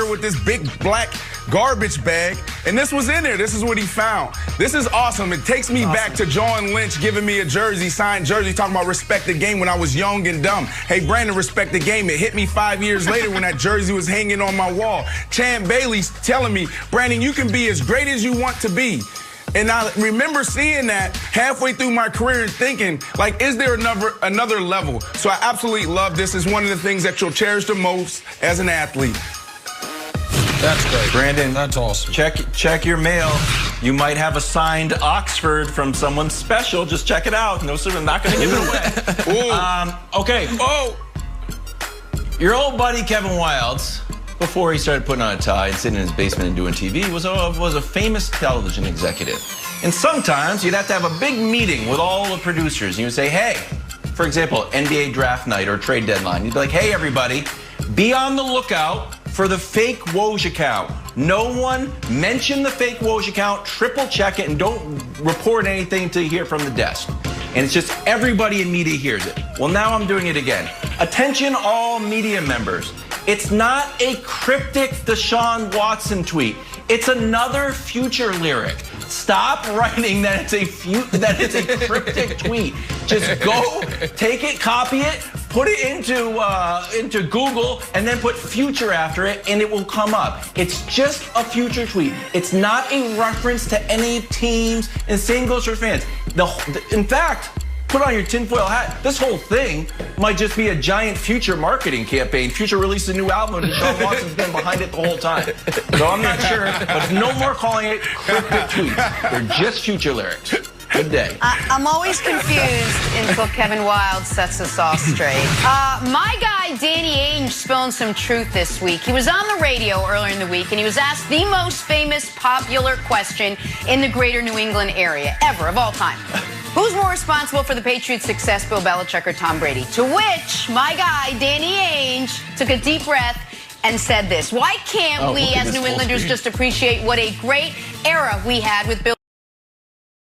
with this big black garbage bag, and this was in there. This is what he found. This is awesome. It takes me back to John Lynch giving me a jersey, signed jersey, talking about respect the game when I was young and dumb. Hey, Brandon, respect the game. It hit me 5 years later when that jersey was hanging on my wall. Champ Bailey's telling me, Brandon, you can be as great as you want to be. And I remember seeing that halfway through my career and thinking, like, is there another level? So I absolutely love this. It's one of the things that you'll cherish the most as an athlete. That's great. Brandon, that's awesome. Check your mail. You might have a signed Oxford from someone special. Just check it out. No, sir, I'm not going to give it away. Okay. Oh. Your old buddy Kevin Wildes, before he started putting on a tie and sitting in his basement and doing TV, was a famous television executive. And sometimes you'd have to have a big meeting with all the producers. And you would say, hey, for example, NBA draft night or trade deadline. You'd be like, hey, everybody, be on the lookout for the fake Woj account. No one mention the fake Woj account, triple check it, and don't report anything until you hear from the desk. And it's just everybody in media hears it. Well, now I'm doing it again. Attention all media members. It's not a cryptic Deshaun Watson tweet. It's another Future lyric. Stop writing that it's a cryptic tweet. Just go, take it, copy it, put it into Google, and then put Future after it, and it will come up. It's just a Future tweet. It's not a reference to any teams, and same goes for fans. In fact, put on your tinfoil hat. This whole thing might just be a giant Future marketing campaign. Future released a new album, and Deshaun Watson's been behind it the whole time. So I'm not sure, but no more calling it cryptic tweets. They're just Future lyrics. Good day. I'm always confused until Kevin Wildes sets us all straight. My guy, Danny Ainge, spilling some truth this week. He was on the radio earlier in the week, and he was asked the most famous popular question in the greater New England area ever, of all time. Who's more responsible for the Patriots' success, Bill Belichick or Tom Brady? To which my guy, Danny Ainge, took a deep breath and said this. Why can't we, as New Englanders, just appreciate what a great era we had with Bill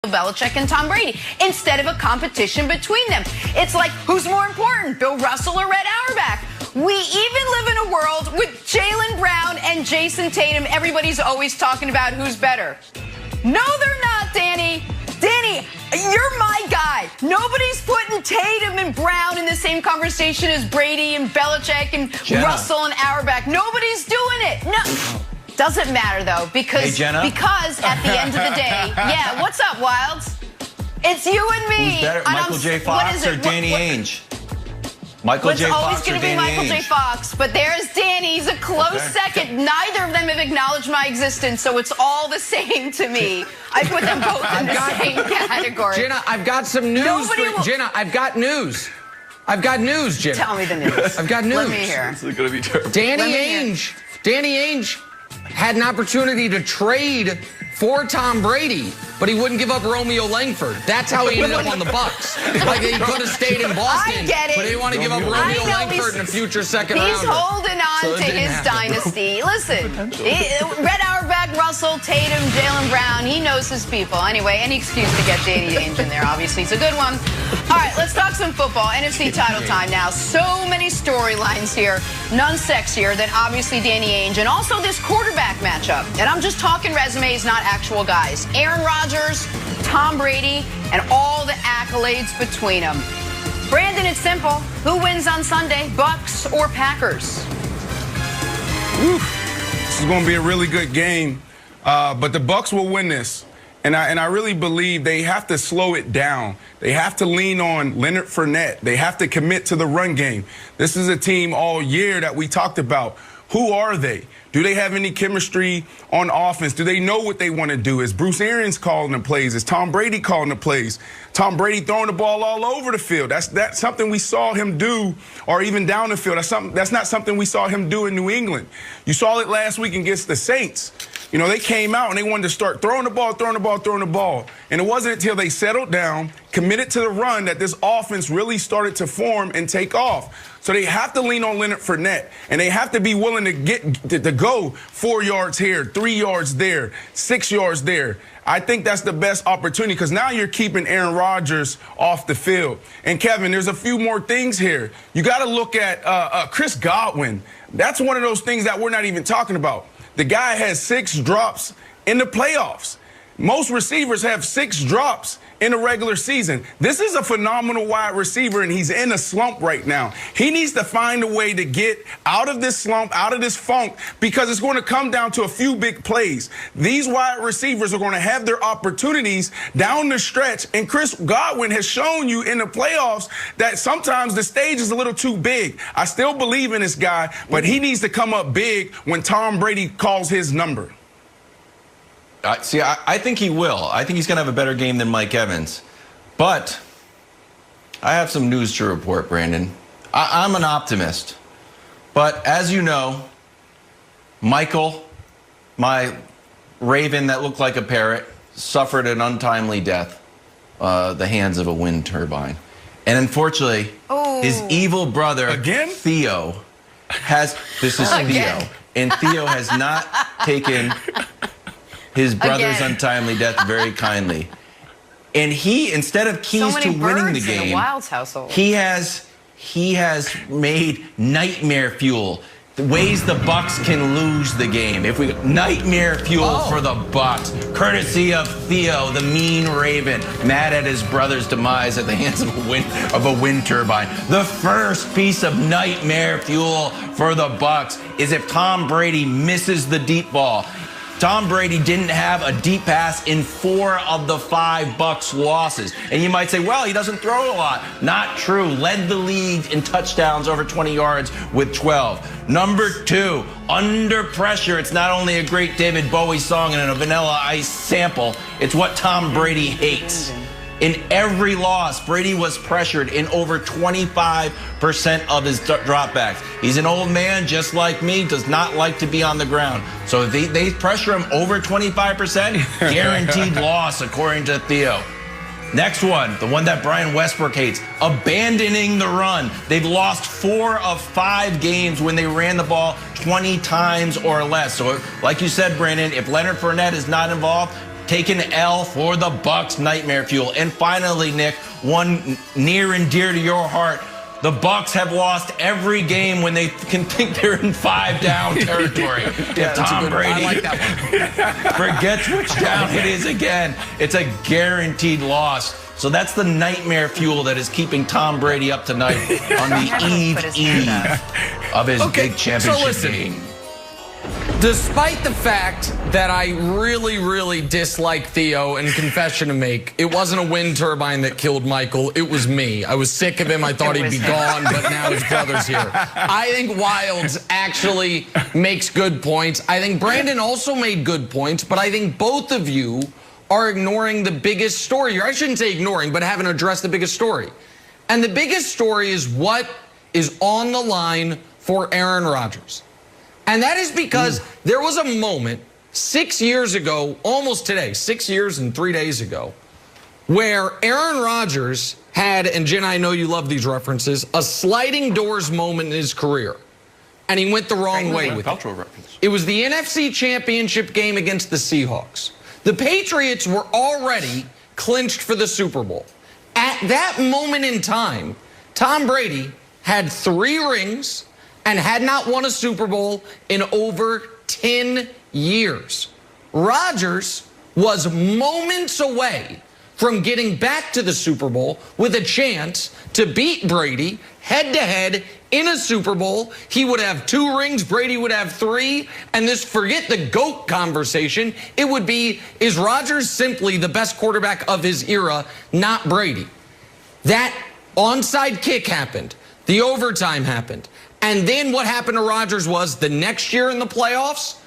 Belichick and Tom Brady instead of a competition between them? It's like, who's more important, Bill Russell or Red Auerbach? We even live in a world with Jaylen Brown and Jason Tatum. Everybody's always talking about who's better. No, they're not, Danny. Danny, you're my guy. Nobody's putting Tatum and Brown in the same conversation as Brady and Belichick and Russell and Auerbach. Nobody's doing it. No. Doesn't matter, though, because at the end of the day, yeah, what's up, Wildes? It's you and me. Who's better, Michael J. Fox or Danny Ainge? Michael J. Fox or Danny Ainge? It's always going to be Michael J. Fox, but there's Danny. He's a close second. Neither of them have acknowledged my existence, so it's all the same to me. I put them both in the same category. Jenna, I've got some news for you. Jenna, I've got news. I've got news, Jenna. Tell me the news. I've got news. Let me hear. This is going to be terrible. Danny Ainge had an opportunity to trade for Tom Brady, but he wouldn't give up Romeo Langford. That's how he ended up on the Bucs. Like, he could have stayed in Boston, I get it. but he didn't want to give up Romeo Langford in a future second rounder. He's holding on to his dynasty. Listen, Red Auerbach, Russell, Tatum, Jaylen Brown, he knows his people. Anyway, any excuse to get Danny Ainge in there, obviously. It's a good one. All right, let's talk some football. NFC title time now. So many storylines here. None sexier than obviously Danny Ainge and also this quarterback matchup. And I'm just talking resumes, not actual guys. Aaron Rodgers, Tom Brady, and all the accolades between them. Brandon, it's simple. Who wins on Sunday, Bucs or Packers? This is going to be a really good game, but the Bucs will win this. And I really believe they have to slow it down. They have to lean on Leonard Fournette. They have to commit to the run game. This is a team all year that we talked about. Who are they? Do they have any chemistry on offense? Do they know what they want to do? Is Bruce Arians calling the plays? Is Tom Brady calling the plays? Tom Brady throwing the ball all over the field. That's something we saw him do, or even down the field. That's not something we saw him do in New England. You saw it last week against the Saints. you know, they came out and they wanted to start throwing the ball. And it wasn't until they settled down, committed to the run, that this offense really started to form and take off. So they have to lean on Leonard Fournette, and they have to be willing to go 4 yards here, 3 yards there, 6 yards there. I think that's the best opportunity because now you're keeping Aaron Rodgers off the field. And, Kevin, there's a few more things here. You got to look at Chris Godwin. That's one of those things that we're not even talking about. The guy has 6 drops in the playoffs. Most receivers have 6 drops in the regular season. This is a phenomenal wide receiver, and he's in a slump right now. He needs to find a way to get out of this slump, out of this funk, because it's going to come down to a few big plays. These wide receivers are going to have their opportunities down the stretch, and Chris Godwin has shown you in the playoffs that sometimes the stage is a little too big. I still believe in this guy, but he needs to come up big when Tom Brady calls his number. See, I think he will. I think he's going to have a better game than Mike Evans. But I have some news to report, Brandon. I'm an optimist. But as you know, Michael, my raven that looked like a parrot, suffered an untimely death, the hands of a wind turbine. And unfortunately, his evil brother, Theo, this is Theo. And Theo has not taken his brother's untimely death very kindly. And he, instead of keys to winning the game, he has made nightmare fuel, ways the Bucs can lose the game. Nightmare fuel for the Bucs, courtesy of Theo, the mean raven, mad at his brother's demise at the hands of a wind turbine. The first piece of nightmare fuel for the Bucs is if Tom Brady misses the deep ball. Tom Brady didn't have a deep pass in 4 of the 5 Bucs losses. And you might say, well, he doesn't throw a lot. Not true. Led the league in touchdowns over 20 yards with 12. Number 2, under pressure. It's not only a great David Bowie song and a Vanilla Ice sample. It's what Tom Brady hates. In every loss, Brady was pressured in over 25% of his dropbacks. He's an old man just like me, does not like to be on the ground. So if they pressure him over 25%, guaranteed loss, according to Theo. Next one, the one that Brian Westbrook hates, abandoning the run. They've lost 4 of 5 games when they ran the ball 20 times or less. So like you said, Brandon, if Leonard Fournette is not involved, take an L for the Bucs, nightmare fuel. And finally, Nick, one near and dear to your heart. The Bucs have lost every game when they can think they're in 5 down territory. If Tom Brady forgets which down it is again, it's a guaranteed loss. So that's the nightmare fuel that is keeping Tom Brady up tonight on the eve of his big championship game. Despite the fact that I really, really dislike Theo, and confession to make, it wasn't a wind turbine that killed Michael. It was me. I was sick of him. I thought he'd be gone, but now his brother's here. I think Wilds actually makes good points. I think Brandon also made good points, but I think both of you are ignoring the biggest story here. I shouldn't say ignoring, but haven't addressed the biggest story. And the biggest story is what is on the line for Aaron Rodgers. And that is because there was a moment 6 years ago, almost today, 6 years and 3 days ago, where Aaron Rodgers had, and Jen, I know you love these references, a sliding doors moment in his career. And he went the wrong way with it. It was the NFC Championship game against the Seahawks. The Patriots were already clinched for the Super Bowl. At that moment in time, Tom Brady had 3 rings and had not won a Super Bowl in over 10 years. Rodgers was moments away from getting back to the Super Bowl with a chance to beat Brady head-to-head in a Super Bowl. He would have 2 rings, Brady would have 3, and this, forget the GOAT conversation, it would be, is Rodgers simply the best quarterback of his era, not Brady? That onside kick happened. The overtime happened. And then what happened to Rodgers was the next year in the playoffs,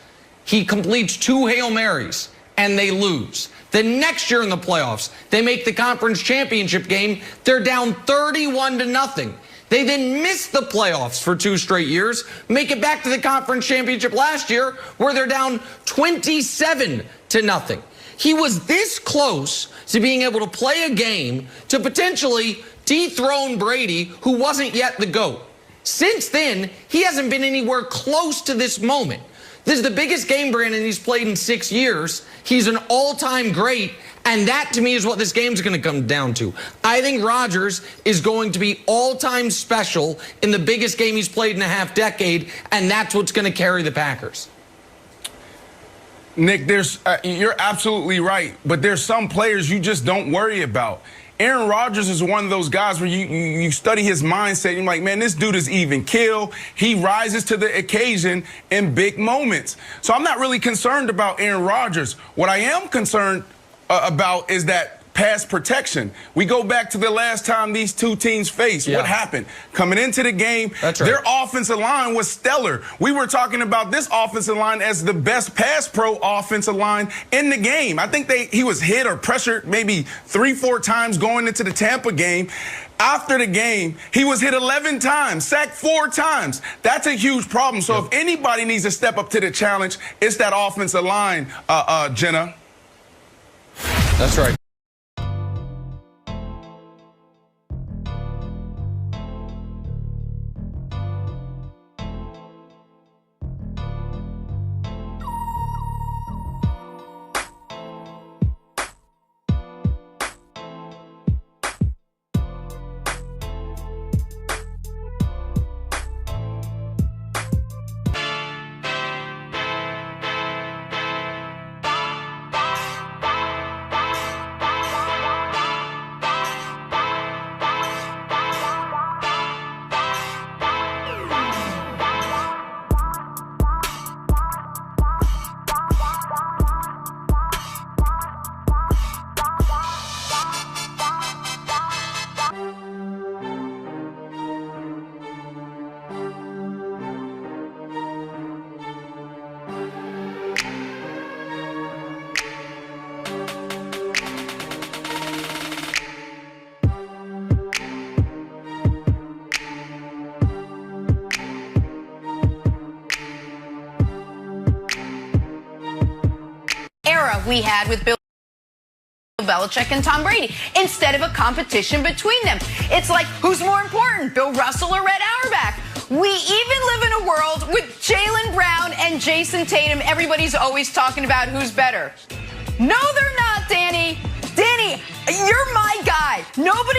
he completes 2 Hail Marys and they lose. The next year in the playoffs, they make the conference championship game. They're down 31-0. They then miss the playoffs for 2 straight years, make it back to the conference championship last year where they're down 27-0. He was this close to being able to play a game to potentially dethrone Brady, who wasn't yet the GOAT. Since then, he hasn't been anywhere close to this moment. This is the biggest game, Brandon, he's played in 6 years. He's an all-time great, and that, to me, is what this game's going to come down to. I think Rodgers is going to be all-time special in the biggest game he's played in a half-decade, and that's what's going to carry the Packers. Nick, you're absolutely right, but there's some players you just don't worry about. Aaron Rodgers is one of those guys where you study his mindset. You're like, man, this dude is even kill. He rises to the occasion in big moments. So I'm not really concerned about Aaron Rodgers. What I am concerned about is that pass protection. We go back to the last time these two teams faced. Yeah. What happened? Coming into the game, that's right, their offensive line was stellar. We were talking about this offensive line as the best pass pro offensive line in the game. I think he was hit or pressured maybe 3-4 times going into the Tampa game. After the game, he was hit 11 times, sacked 4 times. That's a huge problem. So if anybody needs to step up to the challenge, it's that offensive line, Jenna. That's right. We had with Bill Belichick and Tom Brady instead of a competition between them. It's like, who's more important, Bill Russell or Red Auerbach? We even live in a world with Jaylen Brown and Jason Tatum. Everybody's always talking about who's better. No, they're not, Danny. Danny, you're my guy. Nobody's